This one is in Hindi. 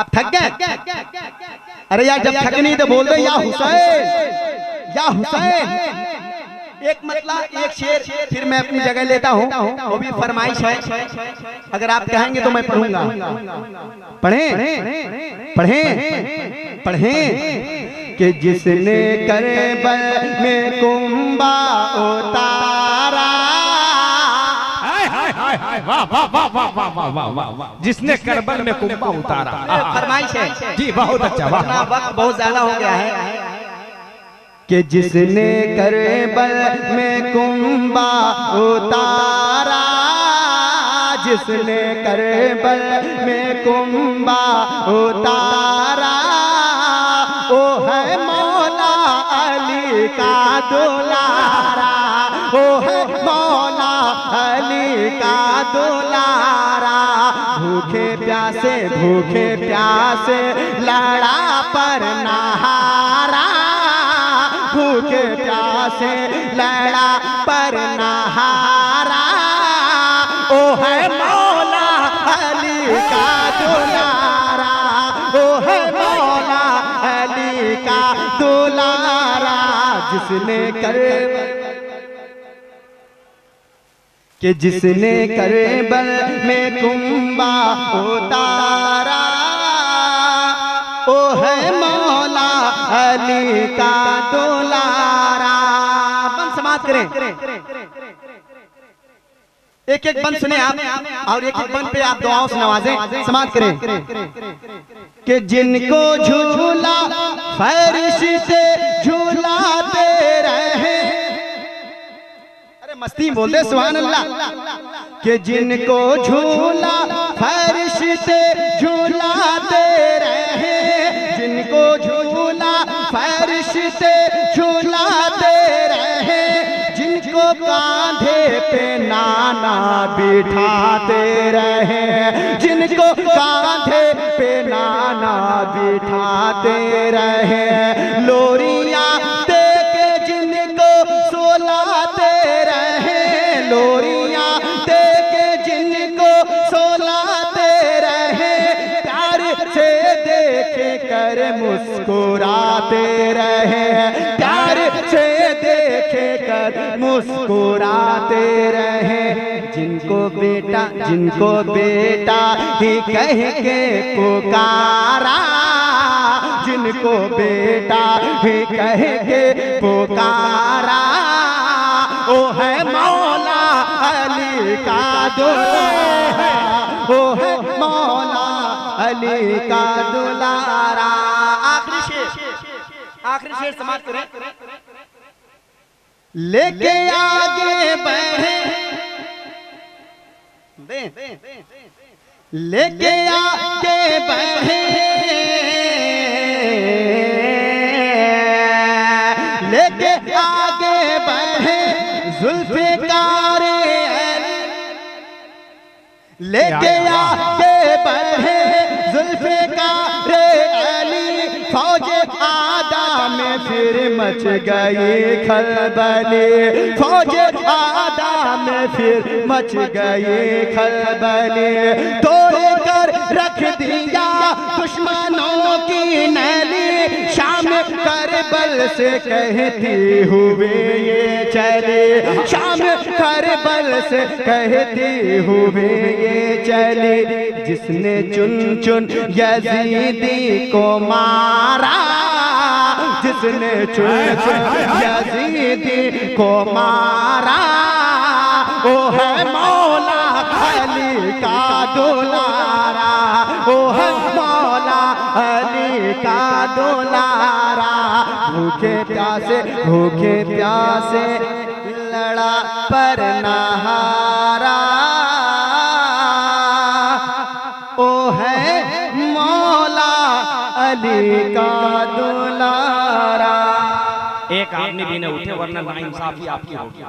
आप थक गए? अरे यार जब थक नहीं तो बोल दो या हुसैन या हुसैन। एक मतलब एक शेर फिर मैं अपनी जगह लेता हूँ, वो भी फरमाइश है। अगर आप कहेंगे तो मैं पढ़ूंगा। पढ़ें पढ़ें पढ़ें कि जिसने करबल में कुंबा उतारा, वाह वाह वाह वाह वाह वाह वाह वाह वाह, जिसने करबल में कुंबा उतारा। फरमाइश है जी, बहुत अच्छा। वाह, वक्त बहुत ज्यादा हो गया है कि जिसने करबल में कुंबा उतारा, जिसने करबल में कुंबा उतारा, वो है मौला अली का दुलारा, वो है मौला अली का दुलारा। भूखे प्यासे लड़ा पर नहारा, भूखे प्यासे लड़ा पर नहारा, ओ है मौला अली का दुलारा, ओ है मौला अली का दुलारा। जिसने जिसने करबल में कुंबा उतारा, ओ है मौला अली का दुलारा। बंद समाप्त करें। एक एक बंद सुने आप और एक एक बंद पे आप दुआओं से नवाजें। समाप्त करें कि जिनको झूला फरिश्ते झूलाते रहे, मस्ती बोल दे सुभान अल्लाह। कि जिनको झूला फरिश्ते झूलाते रहे, जिनको झूला फरिश्ते झूलाते रहे, जिनको कांधे पे नाना बिठाते रहे, जिनको कांधे पे नाना बिठाते रहे, लोरियां दे के जिनको सोलाते रहे, लोरियां दे के जिनको सोलाते रहे, प्यार से देख कर मुस्कुराते रहे, प्यार से देख कर मुस्कुराते रहे। जिनको बेटा ही कह के पुकारा, जिनको बेटा ही कह के पुकारा, ओ है मौला अली का दुलारा, ओ है मौला अली का दुलारा। आखिरी शेर समाप्त करें। लेके आगे बढ़े, लेके आगे बढ़े, लेके आगे बढ़े जुल्फ़िकार अली, लेके आगे बढ़े जुल्फ़िकार अली। फौज आदा में फिर मच गई खलबली, फौज आदा में फिर मच गई खलबली। तोड़ कर रख दिया दुश्मनों की नैली, शाम करबल से कहती हुए ये चली, शाम करबल से कहती हुए ये चली। जिसने चुन चुन यजीदी को मारा, जिसने चुन चुन यजीदी को मारा, वो है मौला अली का दुलारा, वो है मौला अली का दुलारा। भूखे प्यासे लड़ा पर नहारा, ओ है मौला अली का दुलारा। एक आदमी भी न उठे वरना नाइंसाफी आपकी होगी।